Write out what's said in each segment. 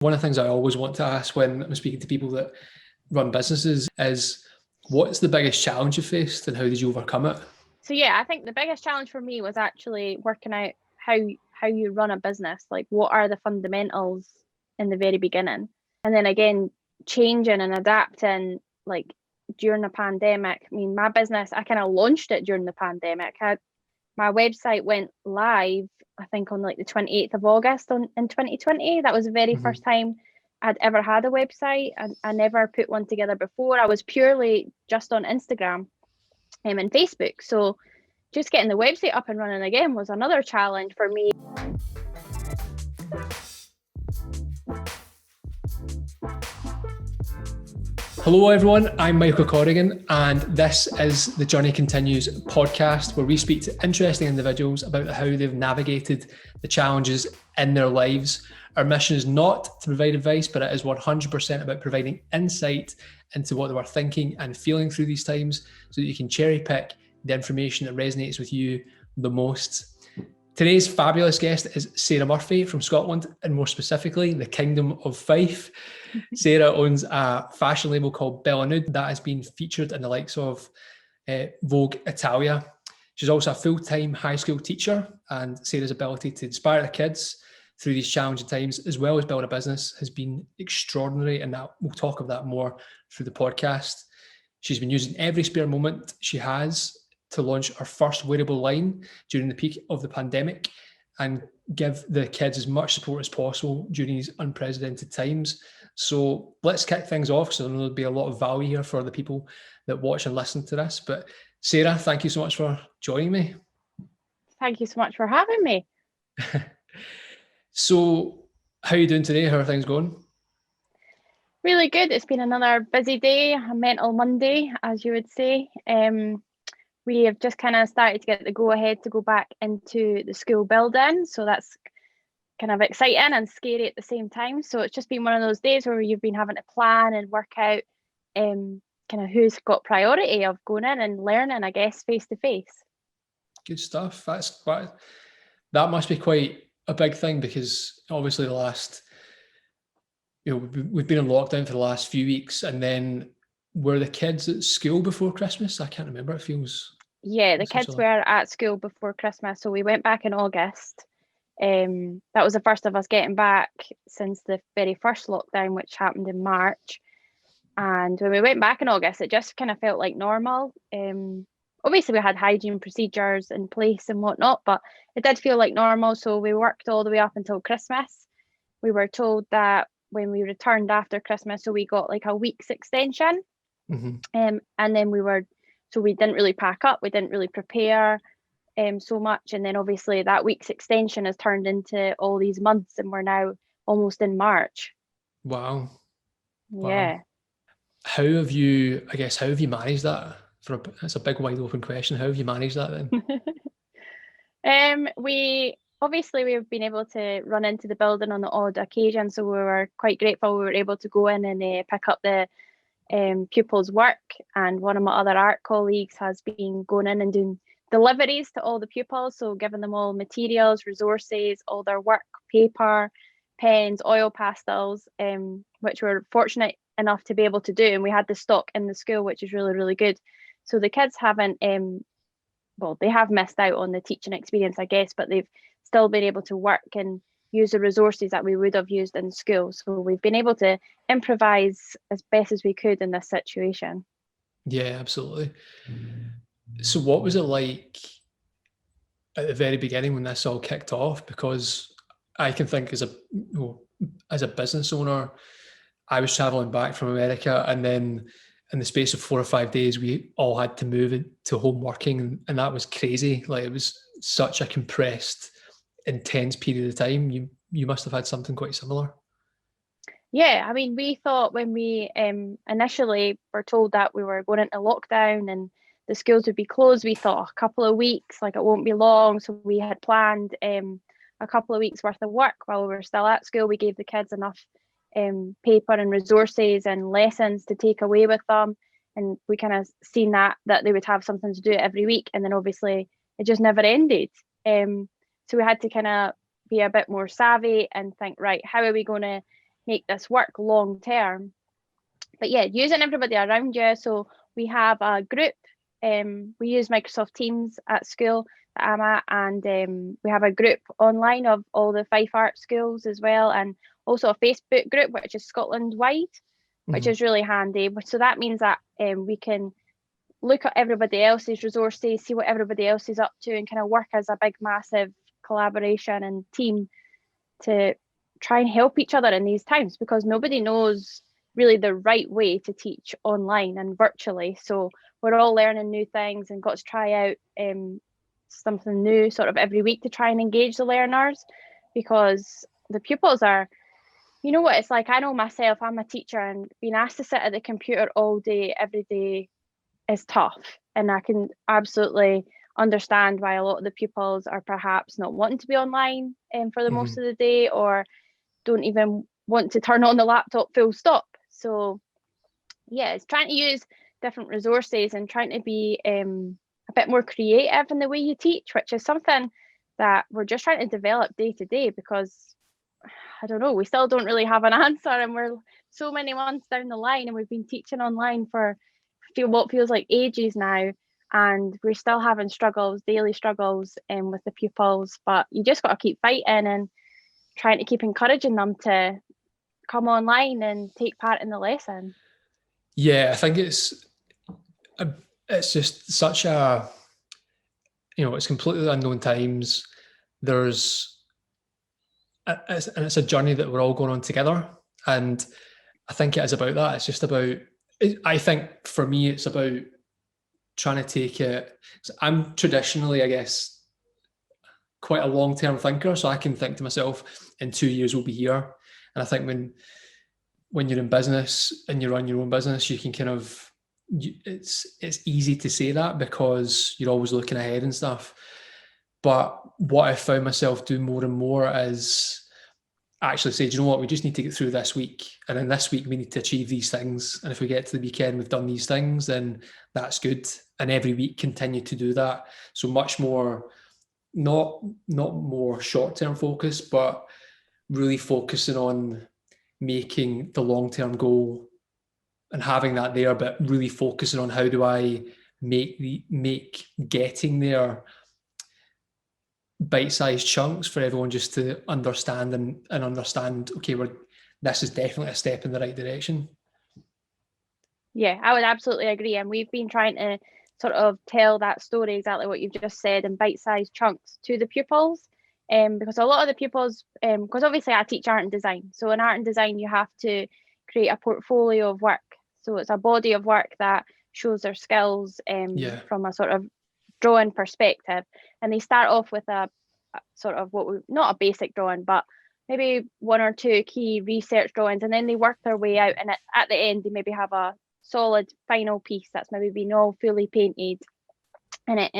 One of the things I always want to ask when I'm speaking to people that run businesses is, what's the biggest challenge you faced and how did you overcome it? So yeah, I think the biggest challenge for me was actually working out how you run a business. Like, what are the fundamentals in the very beginning, and then again changing and adapting. Like during the pandemic, I mean, my business, I kind of launched it during the pandemic. My website went live, I think, on like the 28th of August in 2020. That was the very Mhm. first time I'd ever had a website. I never put one together before. I was purely just on Instagram and Facebook. So just getting the website up and running again was another challenge for me. Hello, everyone. I'm Michael Corrigan, and this is the Journey Continues podcast, where we speak to interesting individuals about how they've navigated the challenges in their lives. Our mission is not to provide advice, but it is 100% about providing insight into what they were thinking and feeling through these times so that you can cherry pick the information that resonates with you the most. Today's fabulous guest is Sarah Murphy from Scotland, and more specifically, the Kingdom of Fife. Sarah owns a fashion label called Bella Nude that has been featured in the likes of Vogue Italia. She's also a full-time high school teacher, and Sarah's ability to inspire the kids through these challenging times, as well as build a business, has been extraordinary, and that we'll talk of that more through the podcast. She's been using every spare moment she has to launch our first wearable line during the peak of the pandemic and give the kids as much support as possible during these unprecedented times. So let's kick things off, because I know there'll be a lot of value here for the people that watch and listen to this. But Sarah, thank you so much for joining me. Thank you so much for having me. So how are you doing today? How are things going? Really good. It's been another busy day, a mental Monday, as you would say. We have just kind of started to get the go ahead to go back into the school building. So that's kind of exciting and scary at the same time. So it's just been one of those days where you've been having to plan and work out kind of who's got priority of going in and learning, I guess, face to face. Good stuff. That must be quite a big thing, because obviously we've been in lockdown for the last few weeks, and then were the kids at school before Christmas? I can't remember. It feels Yeah, the kids were at school before Christmas, so we went back in August. That was the first of us getting back since the very first lockdown, which happened in March. And when we went back in August, it just kind of felt like normal. Obviously, we had hygiene procedures in place and whatnot, but it did feel like normal. So we worked all the way up until Christmas. We were told that when we returned after Christmas, so we got like a week's extension. Mm-hmm. And then so we didn't really pack up, we didn't really prepare so much. And then obviously that week's extension has turned into all these months, and we're now almost in March. Wow. Yeah. Wow. How have you managed that? That's a big, wide open question. How have you managed that then? We've been able to run into the building on the odd occasion, so we were quite grateful we were able to go in and pick up the pupils' work. And one of my other art colleagues has been going in and doing deliveries to all the pupils, so giving them all materials, resources, all their work, paper, pens, oil pastels, which we're fortunate enough to be able to do. And we had the stock in the school, which is really, really good. So the kids haven't, they have missed out on the teaching experience, I guess, but they've still been able to work and use the resources that we would have used in school. So we've been able to improvise as best as we could in this situation. Yeah, absolutely. So what was it like at the very beginning when this all kicked off? Because I can think as a business owner, I was traveling back from America, and then in the space of 4 or 5 days, we all had to move to home working, and that was crazy. Like, it was such a compressed, intense period of time. You must have had something quite similar. Yeah, I mean, we thought when we initially were told that we were going into lockdown and the schools would be closed, we thought a couple of weeks, like it won't be long. So we had planned a couple of weeks worth of work while we were still at school. We gave the kids enough paper and resources and lessons to take away with them. And we kind of seen that they would have something to do every week. And then obviously it just never ended. So we had to kind of be a bit more savvy and think, right, how are we going to make this work long term. But yeah, using everybody around you. So we have a group. We use Microsoft Teams at school that I'm at, and we have a group online of all the Fife art schools as well, and also a Facebook group which is Scotland wide, which is really handy. So that means that we can look at everybody else's resources, see what everybody else is up to, and kind of work as a big massive collaboration and team to try and help each other in these times, because nobody knows really the right way to teach online and virtually. So we're all learning new things and got to try out something new sort of every week to try and engage the learners, because the pupils are, you know what it's like, I know myself, I'm a teacher, and being asked to sit at the computer all day every day is tough, and I can absolutely understand why a lot of the pupils are perhaps not wanting to be online for the most of the day, or don't even want to turn on the laptop full stop. So yeah, it's trying to use different resources and trying to be a bit more creative in the way you teach, which is something that we're just trying to develop day to day, because I don't know, we still don't really have an answer, and we're so many months down the line, and we've been teaching online for what feels like ages now, and we're still having daily struggles with the pupils. But you just got to keep fighting and trying to keep encouraging them to come online and take part in the lesson. Yeah, I think it's just such a, it's completely unknown times. It's a journey that we're all going on together, and I think it is about that. It's just about, I think for me, it's about trying to take it. I'm traditionally, I guess, quite a long-term thinker, so I can think to myself, in 2 years we'll be here. And I think when you're in business and you run your own business, you can kind of, it's easy to say that because you're always looking ahead and stuff. But what I found myself doing more and more is actually say, do you know what, we just need to get through this week, and in this week we need to achieve these things, and if we get to the weekend we've done these things, then that's good. And every week continue to do that. So much more, not more short-term focus, but really focusing on making the long-term goal and having that there, but really focusing on how do I make getting there bite-sized chunks for everyone just to understand and understand, okay, this is definitely a step in the right direction. Yeah, I would absolutely agree. And we've been trying to sort of tell that story, exactly what you've just said, in bite-sized chunks to the pupils. Because a lot of the pupils, because obviously I teach art and design. So in art and design, you have to create a portfolio of work. So it's a body of work that shows their skills from a sort of drawing perspective. And they start off with a sort of not a basic drawing, but maybe one or two key research drawings, and then they work their way out. And at the end, they maybe have a solid final piece that's maybe been all fully painted, and it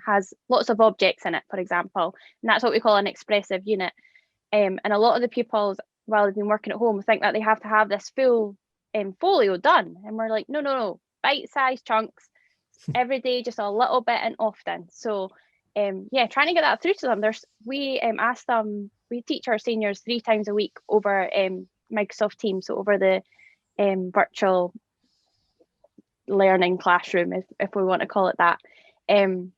has lots of objects in it, for example. And that's what we call an expressive unit. And a lot of the pupils, while they've been working at home, think that they have to have this full folio done. And we're like, no, bite-sized chunks every day, just a little bit and often. So yeah, trying to get that through to them. We ask them, we teach our seniors 3 times a week over Microsoft Teams, so over the virtual learning classroom, if we want to call it that. And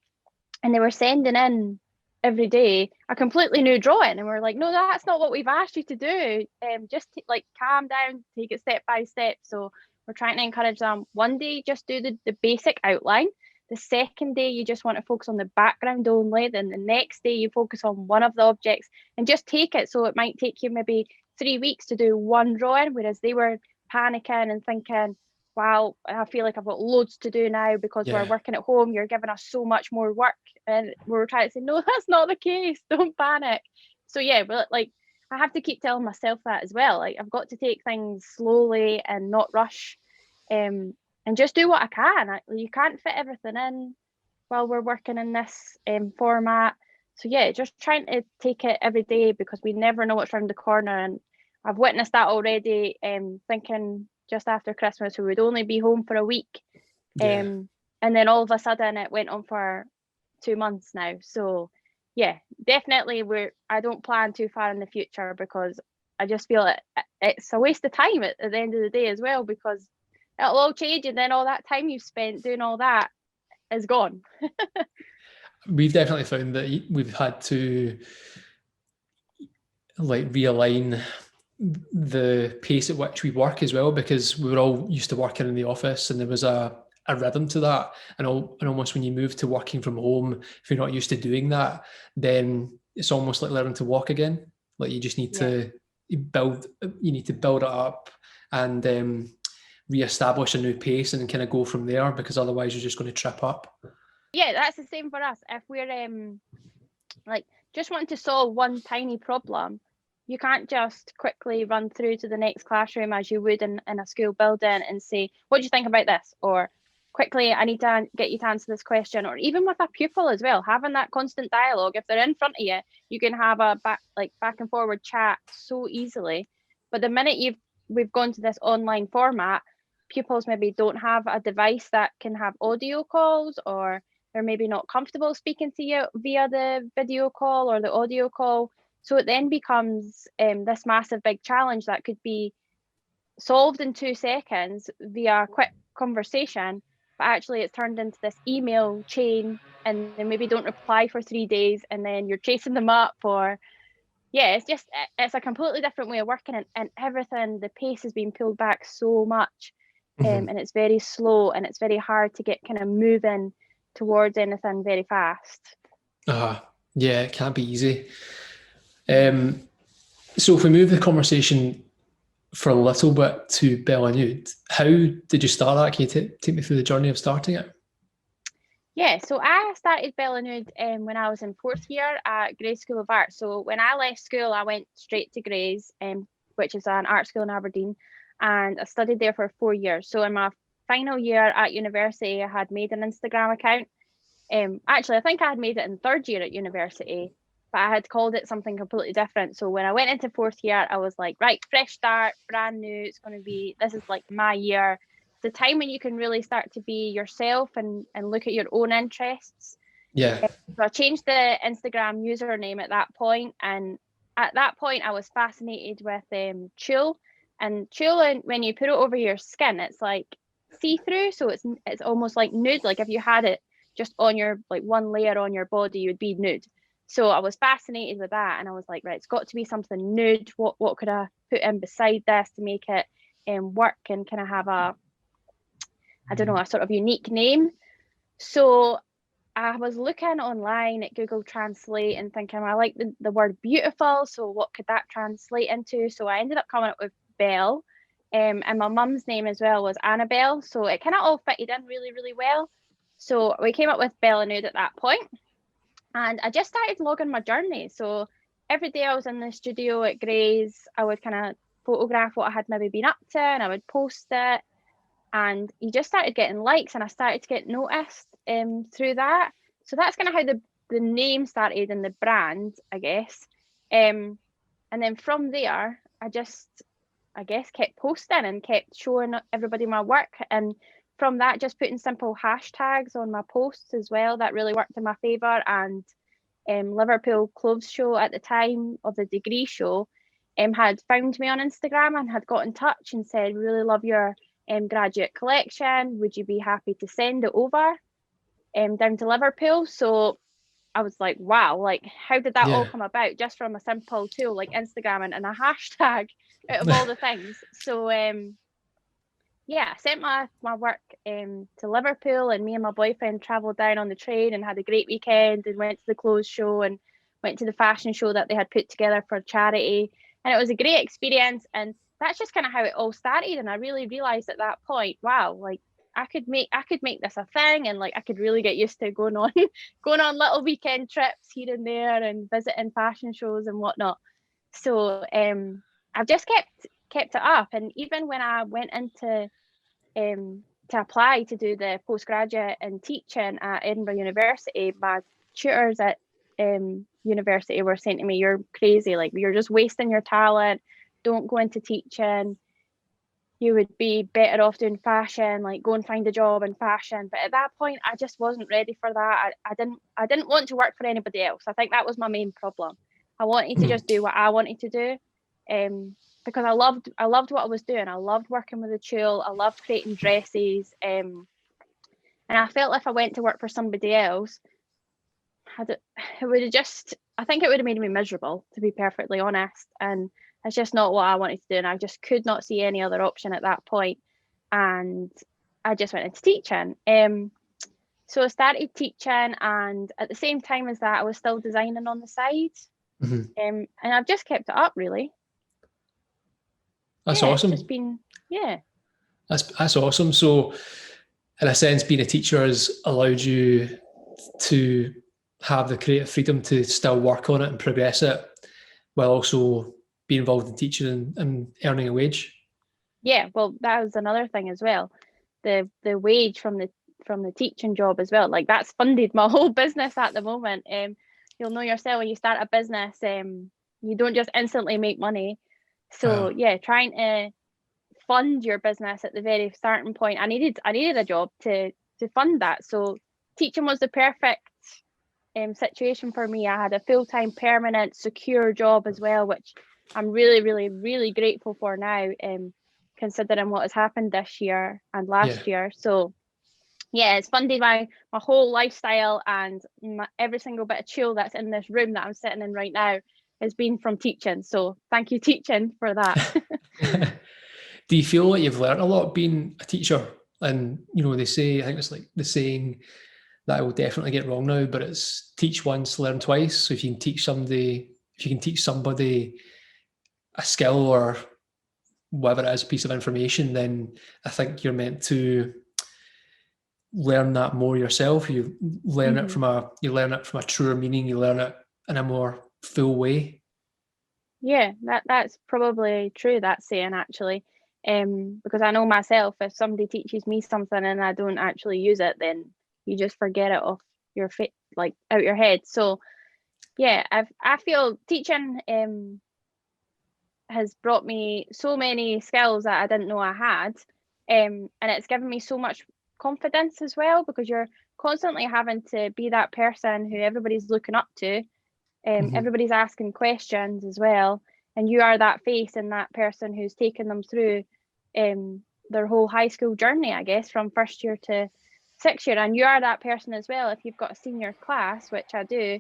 they were sending in every day a completely new drawing, and we're like, no, that's not what we've asked you to do. Just like calm down, take it step by step. So we're trying to encourage them, one day just do the basic outline. The second day you just want to focus on the background only. Then the next day you focus on one of the objects, and just take it. So it might take you maybe 3 weeks to do one drawing, whereas they were panicking and thinking, wow, I feel like I've got loads to do now because we're working at home. You're giving us so much more work. And we were trying to say, no, that's not the case. Don't panic. So yeah, but like, I have to keep telling myself that as well. Like, I've got to take things slowly and not rush, and just do what I can. You can't fit everything in while we're working in this format. So yeah, just trying to take it every day, because we never know what's around the corner. And I've witnessed that already, thinking just after Christmas we would only be home for a week. And then all of a sudden it went on for 2 months now. So yeah, definitely I don't plan too far in the future, because I just feel it's a waste of time at the end of the day as well, because it'll all change, and then all that time you've spent doing all that is gone. We've definitely found that we've had to like realign the pace at which we work as well, because we were all used to working in the office, and there was a rhythm to that. And almost when you move to working from home, if you're not used to doing that, then it's almost like learning to walk again. Like you just need to build it up and reestablish a new pace and kind of go from there, because otherwise you're just going to trip up. Yeah, that's the same for us. If we're like just wanting to solve one tiny problem, you can't just quickly run through to the next classroom as you would in a school building and say, what do you think about this? Or quickly, I need to get you to answer this question. Or even with a pupil as well, having that constant dialogue. If they're in front of you, you can have a back and forward chat so easily. But the minute we've gone to this online format, pupils maybe don't have a device that can have audio calls, or they're maybe not comfortable speaking to you via the video call or the audio call. So it then becomes this massive big challenge that could be solved in 2 seconds via a quick conversation, but actually it's turned into this email chain, and they maybe don't reply for 3 days, and then you're chasing them up. Or it's a completely different way of working, and everything, the pace has been pulled back so much, and it's very slow, and it's very hard to get kind of moving towards anything very fast. Yeah, it can't be easy. So if we move the conversation for a little bit to Bella Nude, how did you start that? Can you take me through the journey of starting it? Yeah, so I started Bella Nude when I was in 4th year at Gray's School of Art. So when I left school, I went straight to Gray's, which is an art school in Aberdeen, and I studied there for 4 years. So in my final year at university, I had made an Instagram account. Actually, I think I had made it in 3rd year at university, but I had called it something completely different. So when I went into 4th year, I was like, right, fresh start, brand new. This is like my year. The time when you can really start to be yourself and look at your own interests. Yeah. So I changed the Instagram username at that point, and at that point I was fascinated with tulle. And tulle, when you put it over your skin, it's like see-through, so it's almost like nude. Like if you had it just on your like one layer on your body, you would be nude. So I was fascinated with that, and I was like, right, it's got to be something nude. What could I put in beside this to make it work and kind of have a sort of unique name? So I was looking online at Google Translate and thinking, I like the word beautiful, so what could that translate into? So I ended up coming up with Belle, and my mum's name as well was Annabelle, so it kind of all fitted in really, really well. So we came up with Bella Nude at that point, and I just started logging my journey. So every day I was in the studio at Gray's, I would kind of photograph what I had maybe been up to, and I would post it. And you just started getting likes, and I started to get noticed through that. So that's kind of how the name started and the brand, I guess. And then from there, I guess kept posting and kept showing everybody my work. And from that, just putting simple hashtags on my posts as well, that really worked in my favour. And Liverpool Clothes Show at the time of the degree show had found me on Instagram and had got in touch and said, we really love your graduate collection. Would you be happy to send it over down to Liverpool? So I was like, wow, like how did that all come about just from a simple tool like Instagram and a hashtag out of all the things? So I sent my work to Liverpool, and me and my boyfriend travelled down on the train and had a great weekend and went to the clothes show and went to the fashion show that they had put together for charity. And it was a great experience, and that's just kind of how it all started. And I really realised at that point, wow, like I could make this a thing, and like I could really get used to going on little weekend trips here and there and visiting fashion shows and whatnot. So I've just kept it up. And even when I went into to apply to do the postgraduate in teaching at Edinburgh University, my tutors at university were saying to me, you're crazy, like you're just wasting your talent, don't go into teaching, you would be better off doing fashion, like go and find a job in fashion. But at that point I just wasn't ready for that. I didn't want to work for anybody else. I think that was my main problem. I wanted to just do what I wanted to do. because I loved what I was doing. I loved working with the tulle. I loved creating dresses. And I felt if I went to work for somebody else, it would have just, I think it would have made me miserable, to be perfectly honest. And it's just not what I wanted to do. And I just could not see any other option at that point. And I just went into teaching. So I started teaching, and at the same time as that, I was still designing on the side. And I've just kept it up, really. That's awesome. It's just been, That's awesome. So, in a sense, being a teacher has allowed you to have the creative freedom to still work on it and progress it, while also being involved in teaching and earning a wage. Yeah, well, that was another thing as well. The wage from the teaching job as well. Like, that's funded my whole business at the moment. You'll know yourself, when you start a business, you don't just instantly make money. So trying to fund your business at the very starting point, I needed a job to fund that. So teaching was the perfect situation for me. I had a full-time, permanent, secure job as well, which I'm really, really, really grateful for now, considering what has happened this year and last year. So it's funded my whole lifestyle, and every single bit of tulle that's in this room that I'm sitting in right now has been from teaching. So thank you, teaching, for that. Do you feel like you've learned a lot being a teacher? And, they say, I think it's like the saying that I will definitely get wrong now, but it's teach once, learn twice. So if you can teach somebody a skill or whatever it is, a piece of information, then I think you're meant to learn that more yourself. You learn it from a truer meaning. You learn it in a more full way. Yeah, that's probably true, that saying, actually. Because I know myself, if somebody teaches me something and I don't actually use it, then you just forget it off your out your head. So I feel teaching has brought me so many skills that I didn't know I had, and it's given me so much confidence as well, because you're constantly having to be that person who everybody's looking up to. Everybody's asking questions as well, and you are that face and that person who's taken them through their whole high school journey, I guess, from first year to sixth year. And you are that person as well. If you've got a senior class, which I do,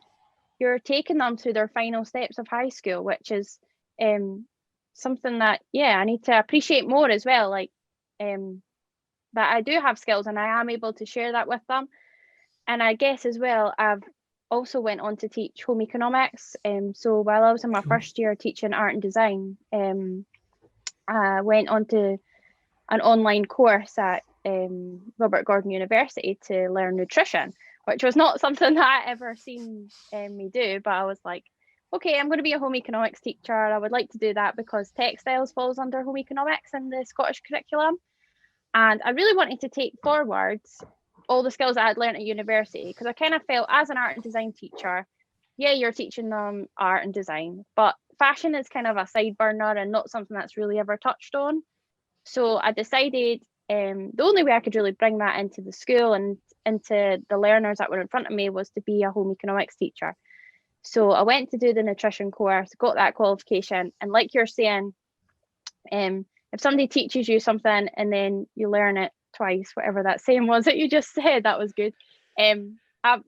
you're taking them through their final steps of high school, which is something that I need to appreciate more as well. Like, that I do have skills and I am able to share that with them. And I guess as well, I've also went on to teach home economics. So while I was in my first year teaching art and design, I went on to an online course at Robert Gordon University to learn nutrition, which was not something that I ever seen me do. But I was like, okay, I'm going to be a home economics teacher. I would like to do that because textiles falls under home economics in the Scottish curriculum. And I really wanted to take forwards all the skills I had learned at university, because I kind of felt, as an art and design teacher, you're teaching them art and design, but fashion is kind of a side burner and not something that's really ever touched on. So I decided the only way I could really bring that into the school and into the learners that were in front of me was to be a home economics teacher. So I went to do the nutrition course, got that qualification, and like you're saying, if somebody teaches you something and then you learn it twice, whatever that saying was that you just said, that was good.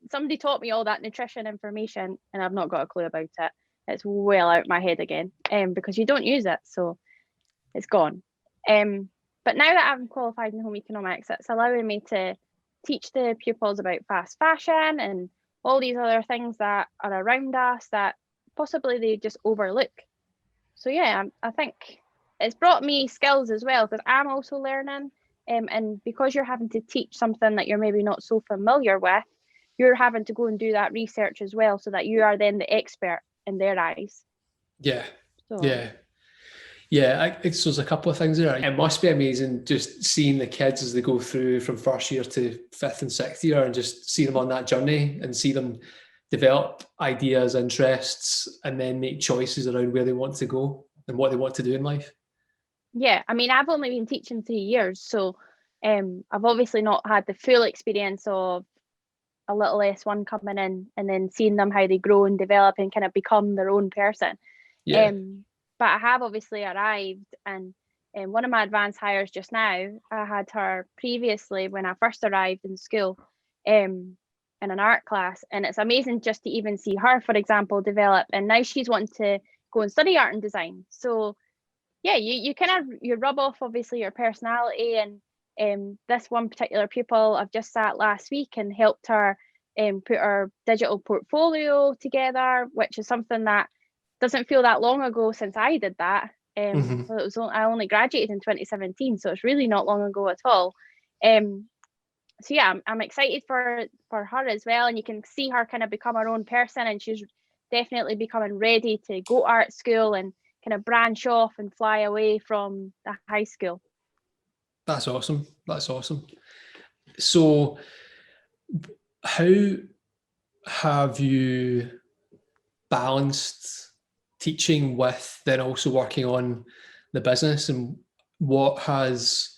Somebody taught me all that nutrition information and I've not got a clue about it. It's well out my head again, because you don't use it, so it's gone. But now that I'm qualified in home economics, it's allowing me to teach the pupils about fast fashion and all these other things that are around us that possibly they just overlook. So I think it's brought me skills as well, because I'm also learning, and because you're having to teach something that you're maybe not so familiar with, you're having to go and do that research as well, so that you are then the expert in their eyes. So there's a couple of things there. It must be amazing just seeing the kids as they go through from first year to fifth and sixth year, and just see them on that journey and see them develop ideas, interests, and then make choices around where they want to go and what they want to do in life. Yeah, I mean, I've only been teaching 3 years, so I've obviously not had the full experience of a little S1 coming in and then seeing them how they grow and develop and kind of become their own person. but I have obviously arrived, and one of my advanced hires just now, I had her previously when I first arrived in school, in an art class, and it's amazing just to even see her, for example, develop, and now she's wanting to go and study art and design. So yeah, you kind of you rub off obviously your personality, and this one particular pupil I've just sat last week and helped her put her digital portfolio together, which is something that doesn't feel that long ago since I did that. Well, I only graduated in 2017, so it's really not long ago at all. So yeah, I'm excited for her as well, and you can see her kind of become her own person, and she's definitely becoming ready to go art school and kind of branch off and fly away from the high school. That's awesome. That's awesome. So how have you balanced teaching with then also working on the business, and what has,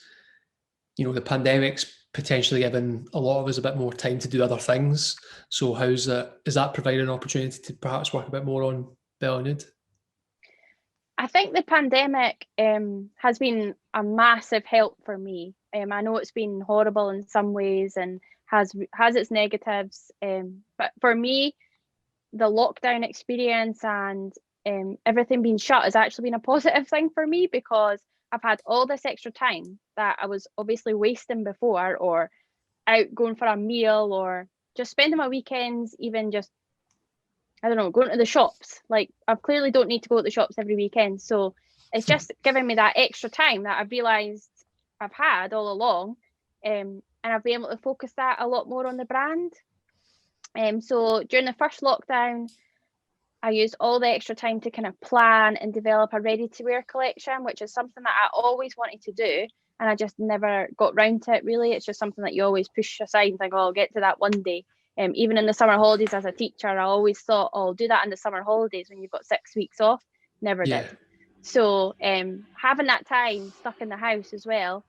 the pandemic's potentially given a lot of us a bit more time to do other things. So is that providing an opportunity to perhaps work a bit more on Bell & Nude? I think the pandemic has been a massive help for me. I know it's been horrible in some ways and has its negatives, but for me, the lockdown experience and everything being shut has actually been a positive thing for me, because I've had all this extra time that I was obviously wasting before, or out going for a meal, or just spending my weekends, even just, I don't know, going to the shops. Like, I clearly don't need to go to the shops every weekend. So it's just giving me that extra time that I've realised I've had all along. And I've been able to focus that a lot more on the brand. So during the first lockdown, I used all the extra time to kind of plan and develop a ready-to-wear collection, which is something that I always wanted to do, and I just never got round to it, really. It's just something that you always push aside and think, oh, I'll get to that one day. Even in the summer holidays as a teacher, I always thought, oh, I'll do that in the summer holidays when you've got 6 weeks off. Never did. So having that time stuck in the house as well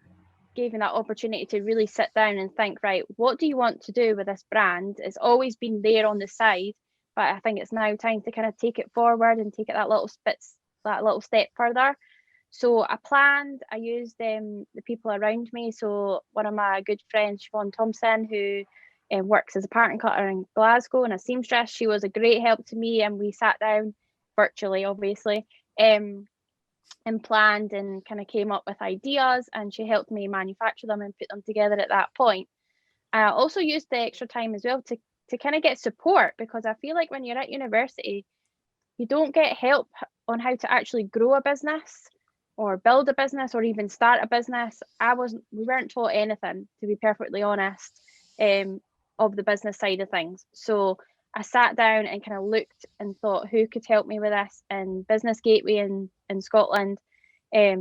gave me that opportunity to really sit down and think, right, what do you want to do with this brand? It's always been there on the side, but I think it's now time to kind of take it forward and take it that little step further. So I used the people around me. So one of my good friends, Siobhan Thompson, who works as a pattern cutter in Glasgow and a seamstress, she was a great help to me, and we sat down virtually, obviously, and planned and kind of came up with ideas, and she helped me manufacture them and put them together at that point. I also used the extra time as well to kind of get support, because I feel like when you're at university, you don't get help on how to actually grow a business or build a business or even start a business. We weren't taught anything, to be perfectly honest, of the business side of things. So I sat down and kind of looked and thought, who could help me with this? And Business Gateway in Scotland, I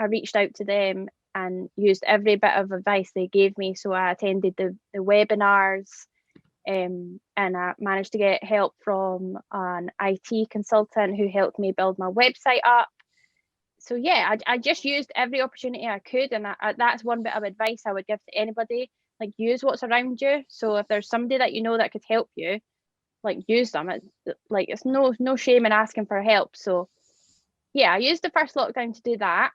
reached out to them and used every bit of advice they gave me. So I attended the webinars, and I managed to get help from an IT consultant who helped me build my website up. So yeah, I just used every opportunity I could, and that's one bit of advice I would give to anybody. Like, use what's around you. So if there's somebody that you know that could help you, like, use them. It's no shame in asking for help. So yeah, I used the first lockdown to do that.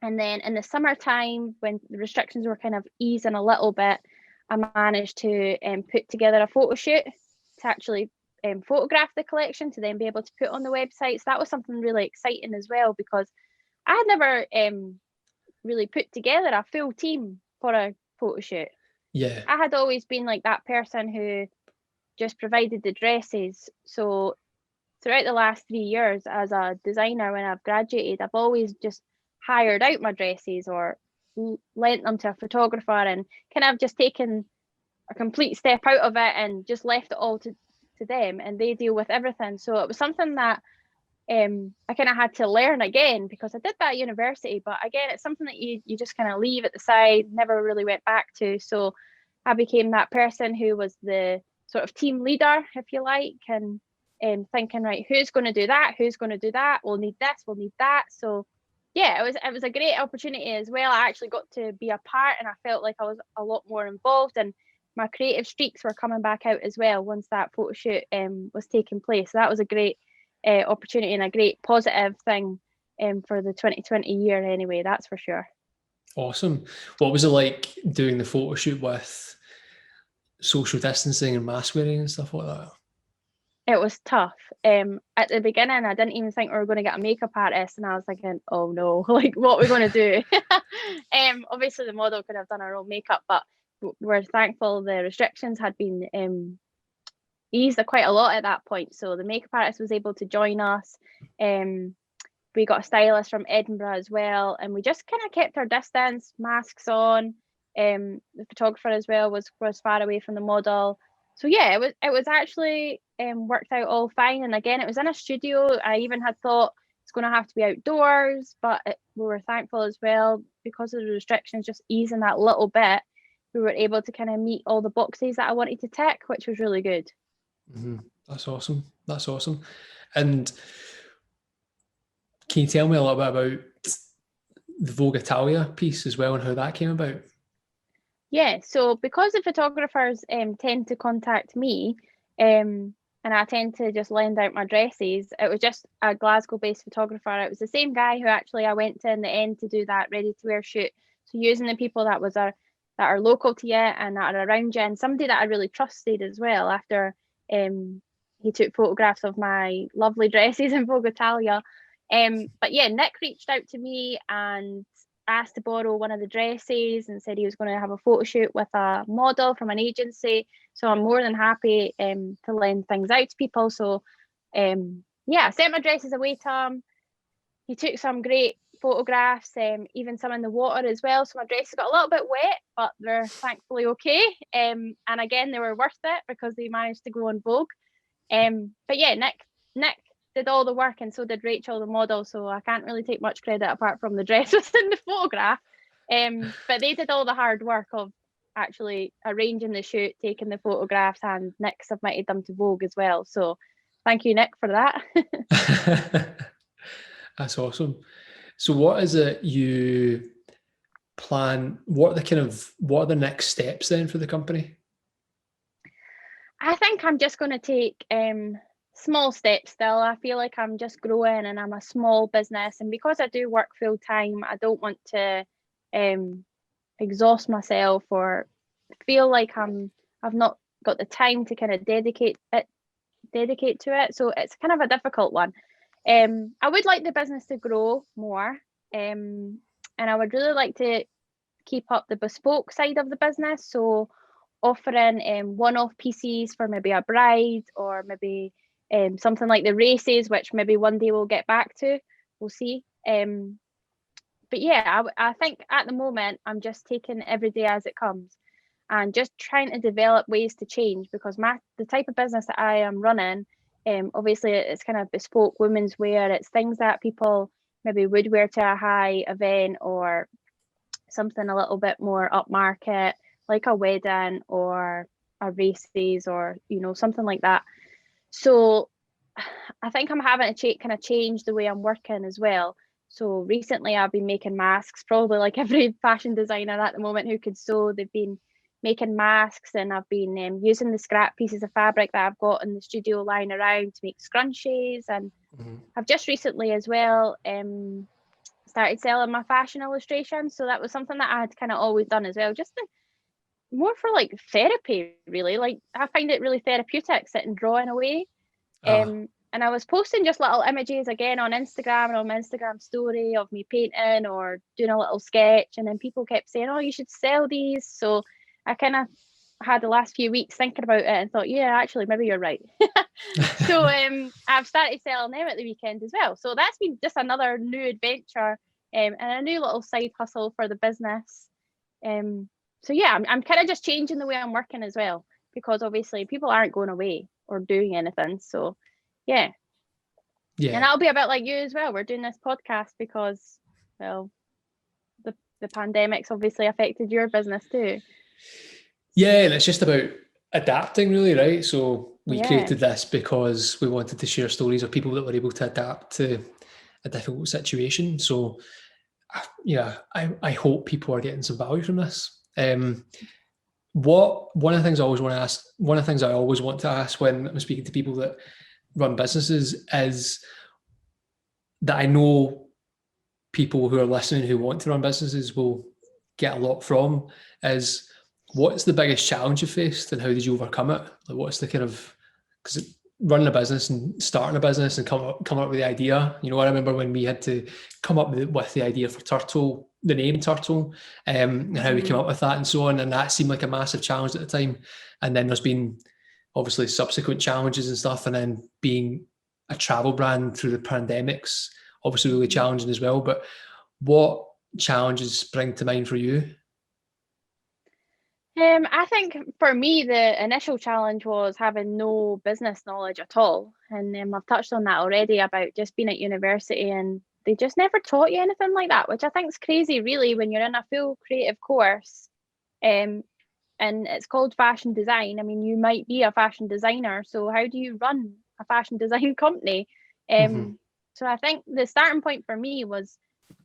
And then in the summertime, when the restrictions were kind of easing a little bit, I managed to put together a photo shoot to actually photograph the collection to then be able to put on the website. So that was something really exciting as well, because I had never really put together a full team for a photo shoot. Yeah. I had always been like that person who just provided the dresses. So throughout the last 3 years as a designer, when I've graduated, I've always just hired out my dresses or lent them to a photographer, and kind of just taken a complete step out of it and just left it all to them, and they deal with everything. So it was something that I kind of had to learn again, because I did that at university, but again, it's something that you just kind of leave at the side, never really went back to. So I became that person who was the sort of team leader, if you like, and thinking, right, who's going to do that? Who's going to do that? We'll need this, we'll need that. So yeah, it was a great opportunity as well. I actually got to be a part, and I felt like I was a lot more involved, and my creative streaks were coming back out as well once that photo shoot was taking place. So that was a great opportunity and a great positive thing for the 2020 year anyway, that's for sure. Awesome. What was it like doing the photo shoot with social distancing and mask wearing and stuff like that? It was tough. At the beginning, I didn't even think we were going to get a makeup artist, and I was thinking, oh no, like what are we going to do? Obviously the model could have done her own makeup, but we're thankful the restrictions had been eased quite a lot at that point. So the makeup artist was able to join us. We got a stylist from Edinburgh as well, and we just kind of kept our distance, masks on. The photographer as well was far away from the model. So yeah, it was actually worked out all fine. And again, it was in a studio. I even had thought it's going to have to be outdoors, but we were thankful as well because of the restrictions just easing that little bit. We were able to kind of meet all the boxes that I wanted to tick, which was really good. Mm-hmm. That's awesome. That's awesome. And can you tell me a little bit about the Vogue Italia piece as well and how that came about? Yeah, so because the photographers tend to contact me, and I tend to just lend out my dresses, it was just a Glasgow-based photographer. It was the same guy who actually I went to in the end to do that ready-to-wear shoot. So using the people that are local to you and that are around you, and somebody that I really trusted as well. After he took photographs of my lovely dresses in Vogue Italia. But yeah, Nick reached out to me and asked to borrow one of the dresses and said he was going to have a photo shoot with a model from an agency. So I'm more than happy to lend things out to people. So yeah, I sent my dresses away to him. He took some great photographs, even some in the water as well. So my dresses got a little bit wet, but they're thankfully okay. And again, they were worth it because they managed to go on Vogue. But yeah, Nick did all the work, and so did Rachel, the model. So I can't really take much credit apart from the dresses in the photograph. But they did all the hard work of actually arranging the shoot, taking the photographs, and Nick submitted them to Vogue as well. So thank you, Nick, for that. That's awesome. So what is it you plan? What are the next steps then for the company? I think I'm just going to take small steps still. I feel like I'm just growing and I'm a small business. And because I do work full time, I don't want to exhaust myself or feel like I've not got the time to kind of dedicate to it. So it's kind of a difficult one. I would like the business to grow more. And I would really like to keep up the bespoke side of the business. So offering one-off pieces for maybe a bride or maybe something like the races, which maybe one day we'll get back to. We'll see. But yeah, I think at the moment I'm just taking every day as it comes and just trying to develop ways to change, because the type of business that I am running, obviously it's kind of bespoke women's wear. It's things that people maybe would wear to a high event or something a little bit more upmarket, like a wedding or a races or something like that. So I think I'm having to kind of change the way I'm working as well. So recently I've been making masks, probably like every fashion designer at the moment who could sew. They've been making masks, and I've been using the scrap pieces of fabric that I've got in the studio lying around to make scrunchies. And I've just recently as well started selling my fashion illustrations. So that was something that I had kind of always done as well, just more for like therapy, really. Like I find it really therapeutic sitting drawing away. And I was posting just little images again on Instagram and on my Instagram story of me painting or doing a little sketch, and then people kept saying, oh, you should sell these. So I kind of had the last few weeks thinking about it and thought, yeah, actually maybe you're right. So I've started selling them at the weekend as well. So that's been just another new adventure and a new little side hustle for the business. So yeah, I'm kind of just changing the way I'm working as well, because obviously people aren't going away or doing anything. So yeah. And that'll be a bit like you as well. We're doing this podcast because, well, the pandemic's obviously affected your business too. Yeah, and it's just about adapting, really, right? So we created this because we wanted to share stories of people that were able to adapt to a difficult situation. So yeah, I hope people are getting some value from this. One of the things I always want to ask when I'm speaking to people that run businesses is that I know people who are listening who want to run businesses will get a lot from is, what's the biggest challenge you faced and how did you overcome it? Like, what's the kind of, because running a business and starting a business and come up with the idea, you know, I remember when we had to come up with the idea for Turtle, the name Turtle, and how we came up with that and so on, and that seemed like a massive challenge at the time. And then there's been obviously subsequent challenges and stuff, and then being a travel brand through the pandemics, obviously really challenging as well. But what challenges spring to mind for you? I think for me, the initial challenge was having no business knowledge at all. And I've touched on that already about just being at university and they just never taught you anything like that, which I think is crazy, really, when you're in a full creative course. And it's called fashion design. I mean, you might be a fashion designer. So how do you run a fashion design company? So I think the starting point for me was,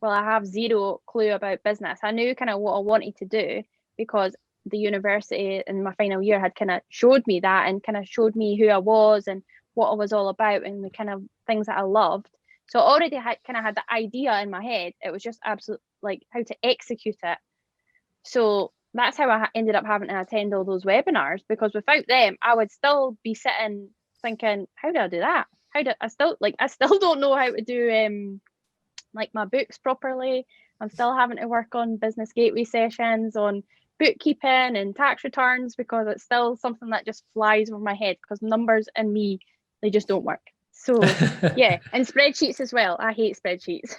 well, I have zero clue about business. I knew kind of what I wanted to do because the university in my final year had kind of showed me that and kind of showed me who I was and what I was all about and the kind of things that I loved. So I already had the idea in my head. It was just absolute, like, how to execute it. So that's how I ended up having to attend all those webinars, because without them, I would still be sitting thinking, how do I do that? I still don't know how to do like my books properly. I'm still having to work on business gateway sessions, on bookkeeping and tax returns, because it's still something that just flies over my head because numbers and me, they just don't work. So yeah, and spreadsheets as well. I hate spreadsheets.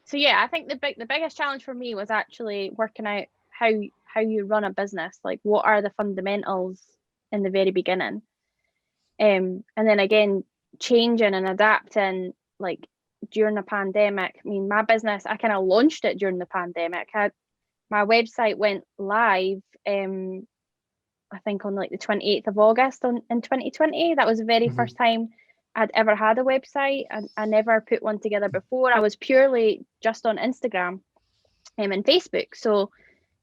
So yeah, I think the biggest challenge for me was actually working out how you run a business. Like, what are the fundamentals in the very beginning, and then again changing and adapting, like, during the pandemic. I mean, my business, I kind of launched it during the pandemic. My website went live, I think on like the 28th of August in 2020. That was the very first time I'd ever had a website. I never put one together before. I was purely just on Instagram and Facebook. So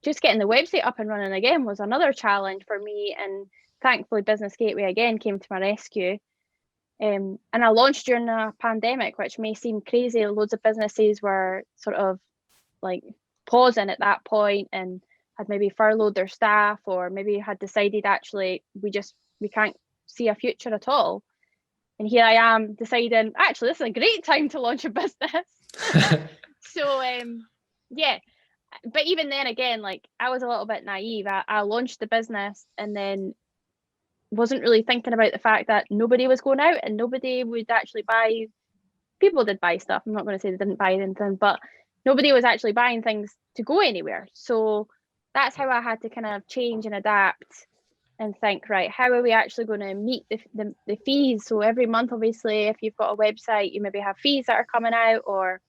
just getting the website up and running again was another challenge for me. And thankfully, Business Gateway again came to my rescue. And I launched during a pandemic, which may seem crazy. Loads of businesses were sort of like pausing at that point and had maybe furloughed their staff, or maybe had decided actually we can't see a future at all. And here I am deciding, actually, this is a great time to launch a business. So yeah, but even then again, like, I was a little bit naive. I launched the business and then wasn't really thinking about the fact that nobody was going out and nobody would actually buy. People did buy stuff. I'm not going to say they didn't buy anything, but nobody was actually buying things to go anywhere. So that's how I had to kind of change and adapt and think, right, how are we actually going to meet the fees? So every month, obviously, if you've got a website, you maybe have fees that are coming out or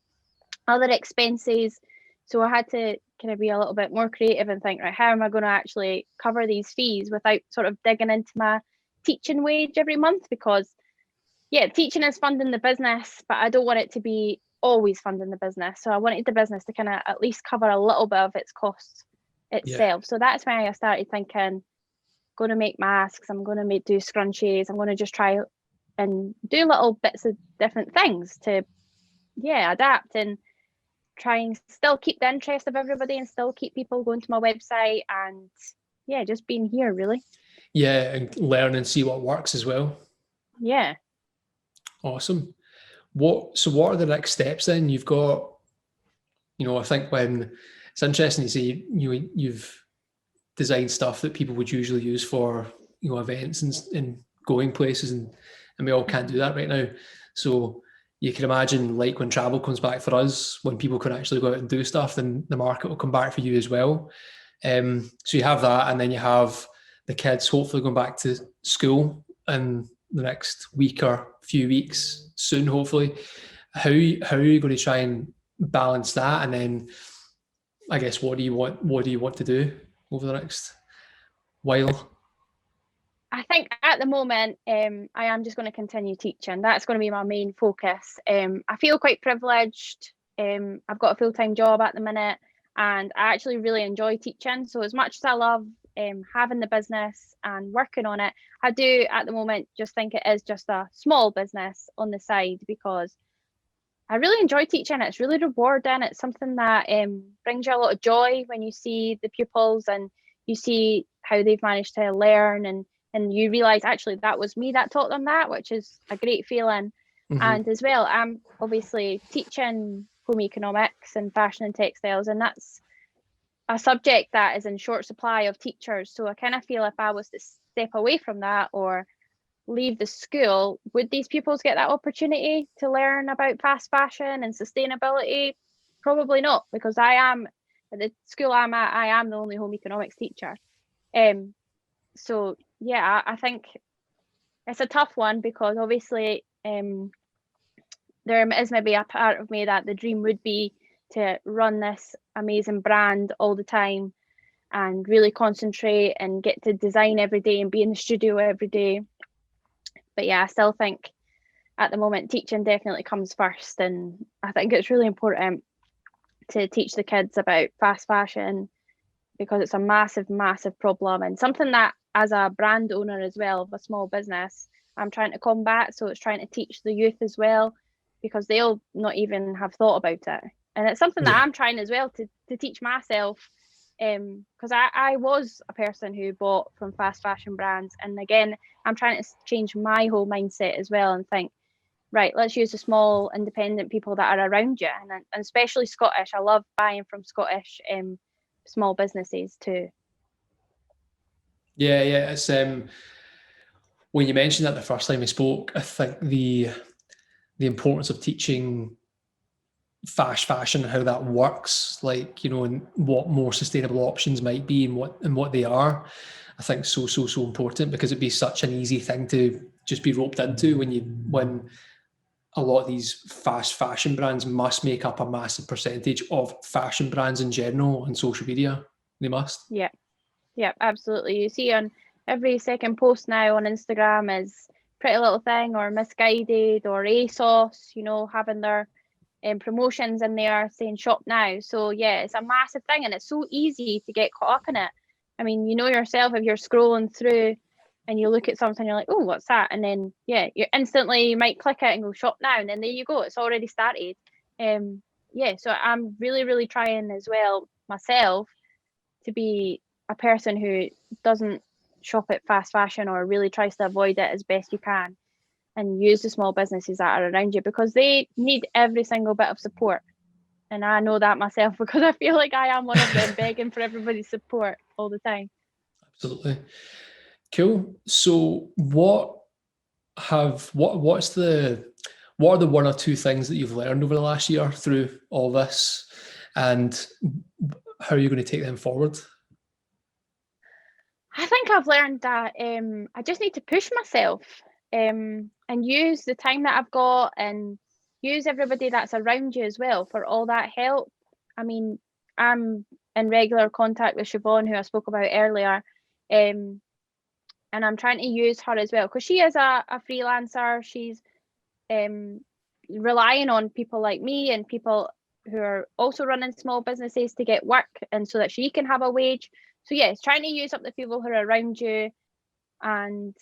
other expenses. So I had to kind of be a little bit more creative and think, right, how am I going to actually cover these fees without sort of digging into my teaching wage every month? Because yeah, teaching is funding the business, but I don't want it to be always funding the business. So I wanted the business to kind of at least cover a little bit of its costs itself. So that's why I started thinking, going to make masks, I'm going to do scrunchies, I'm going to just try and do little bits of different things to adapt and try and still keep the interest of everybody and still keep people going to my website and just being here, really. Yeah, and learn and see what works as well. Yeah. Awesome. What are the next steps then? You've got, I think when it's interesting to see you've designed stuff that people would usually use for, events and going places, and we all can't do that right now. So you can imagine, like, when travel comes back for us, when people can actually go out and do stuff, then the market will come back for you as well. So you have that, and then you have the kids hopefully going back to school in the next week or few weeks soon, hopefully. How are you going to try and balance that? And then I guess what do you want to do over the next while? I think at the moment, I am just going to continue teaching. That's going to be my main focus. I feel quite privileged. I've got a full-time job at the minute, and I actually really enjoy teaching. So as much as I love having the business and working on it, I do at the moment just think it is just a small business on the side, because I really enjoy teaching. It's really rewarding. It's something that brings you a lot of joy when you see the pupils and you see how they've managed to learn, and you realise actually that was me that taught them that, which is a great feeling. And as well, I'm obviously teaching home economics and fashion and textiles, and that's a subject that is in short supply of teachers. So I kind of feel if I was to step away from that or leave the school, would these pupils get that opportunity to learn about fast fashion and sustainability? Probably not, because I am at the school I'm at, I am the only home economics teacher. So yeah, I think it's a tough one, because obviously there is maybe a part of me that the dream would be to run this amazing brand all the time and really concentrate and get to design every day and be in the studio every day. But yeah, I still think at the moment teaching definitely comes first, and I think it's really important to teach the kids about fast fashion, because it's a massive problem, and something that as a brand owner as well of a small business I'm trying to combat. So it's trying to teach the youth as well, because they'll not even have thought about it, and it's something that I'm trying as well to teach myself, because I was a person who bought from fast fashion brands, and again I'm trying to change my whole mindset as well and think, right, let's use the small independent people that are around you, and especially Scottish. I love buying from Scottish small businesses too. Yeah, it's when you mentioned that the first time we spoke, I think the importance of teaching fast fashion and how that works, like, you know, and what more sustainable options might be and what they are, I think so important, because it'd be such an easy thing to just be roped into when a lot of these fast fashion brands must make up a massive percentage of fashion brands in general on social media. They must. Yeah, absolutely. You see on every second post now on Instagram is Pretty Little Thing or Misguided or ASOS, you know, having their promotions in there saying shop now. So yeah, it's a massive thing, and it's so easy to get caught up in it. I mean, you know yourself, if you're scrolling through and you look at something, you're like, oh, what's that? And then yeah, you might click it and go shop now, and then there you go, it's already started. Yeah, so I'm really trying as well myself to be a person who doesn't shop at fast fashion, or really tries to avoid it as best you can, and use the small businesses that are around you, because they need every single bit of support. And I know that myself, because I feel like I am one of them begging for everybody's support all the time. Absolutely. Cool. So what are the one or two things that you've learned over the last year through all this, and how are you going to take them forward? I think I've learned that I just need to push myself, and use the time that I've got, and use everybody that's around you as well for all that help. I mean, I'm in regular contact with Siobhan, who I spoke about earlier, and I'm trying to use her as well, because she is a freelancer. She's relying on people like me and people who are also running small businesses to get work, and so that she can have a wage. So yeah, it's trying to use up the people who are around you, and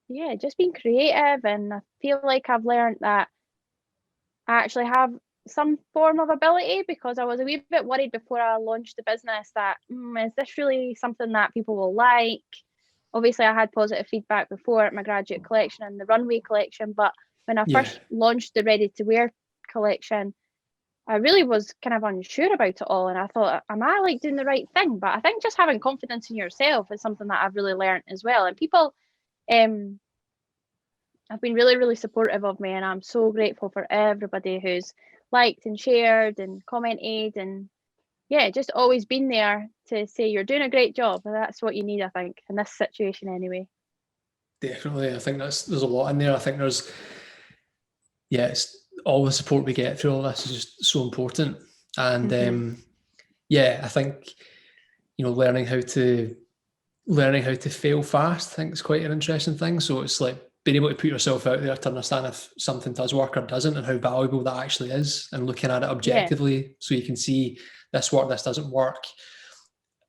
yeah, just being creative. And I feel like I've learned that I actually have some form of ability, because I was a wee bit worried before I launched the business that is this really something that people will like? Obviously I had positive feedback before at my graduate collection and the runway collection, but when I first launched the ready to wear collection, I really was kind of unsure about it all, and I thought, am I like doing the right thing? But I think just having confidence in yourself is something that I've really learned as well. And people have been really supportive of me, and I'm so grateful for everybody who's liked and shared and commented, and yeah, just always been there to say you're doing a great job. And that's what you need, I think, in this situation anyway. Definitely. I think there's a lot in there. I think it's all the support we get through all this is just so important. And I think, you know, learning how to fail fast, I think is quite an interesting thing. So it's like being able to put yourself out there to understand if something does work or doesn't, and how valuable that actually is, and looking at it objectively, so you can see this doesn't work,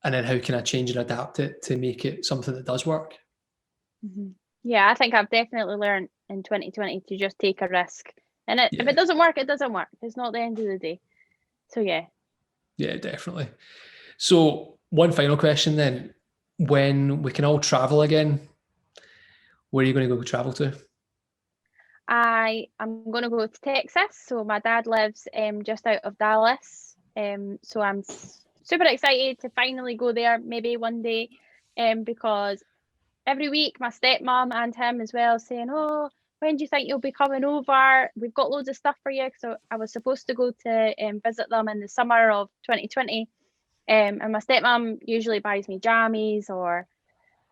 and then how can I change and adapt it to make it something that does work. Yeah, I think I've definitely learned in 2020 to just take a risk And if it doesn't work, it doesn't work. It's not the end of the day. So yeah. Yeah, definitely. So one final question then. When we can all travel again, where are you going to go travel to? I'm going to go to Texas. So my dad lives just out of Dallas. So I'm super excited to finally go there maybe one day, because every week my stepmom and him as well saying, oh, when do you think you'll be coming over? We've got loads of stuff for you. So I was supposed to go to visit them in the summer of 2020. And my stepmom usually buys me jammies or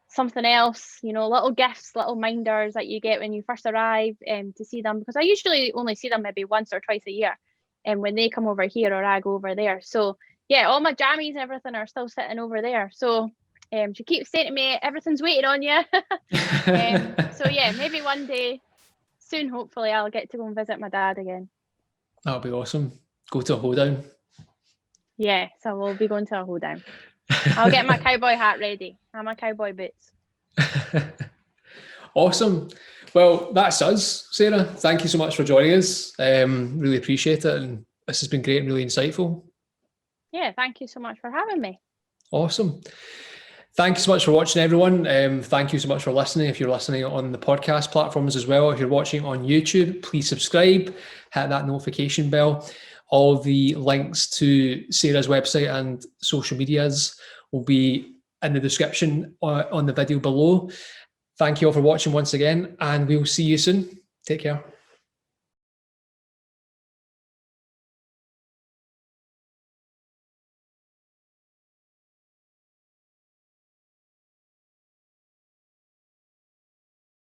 something else, little gifts, little minders that you get when you first arrive, to see them, because I usually only see them maybe once or twice a year, and when they come over here or I go over there. So yeah, all my jammies and everything are still sitting over there. So she keeps saying to me, everything's waiting on you. So yeah, maybe one day soon, hopefully, I'll get to go and visit my dad again. That'll be awesome. Go to a hoedown. Yeah, so we'll be going to a hoedown. I'll get my cowboy hat ready and my cowboy boots. Awesome. Well, that's us, Sarah. Thank you so much for joining us. Really appreciate it. And this has been great and really insightful. Yeah, thank you so much for having me. Awesome. Thank you so much for watching, everyone. Thank you so much for listening. If you're listening on the podcast platforms as well, if you're watching on YouTube, please subscribe, hit that notification bell. All the links to Sarah's website and social medias will be in the description on the video below. Thank you all for watching once again, and we'll see you soon. Take care.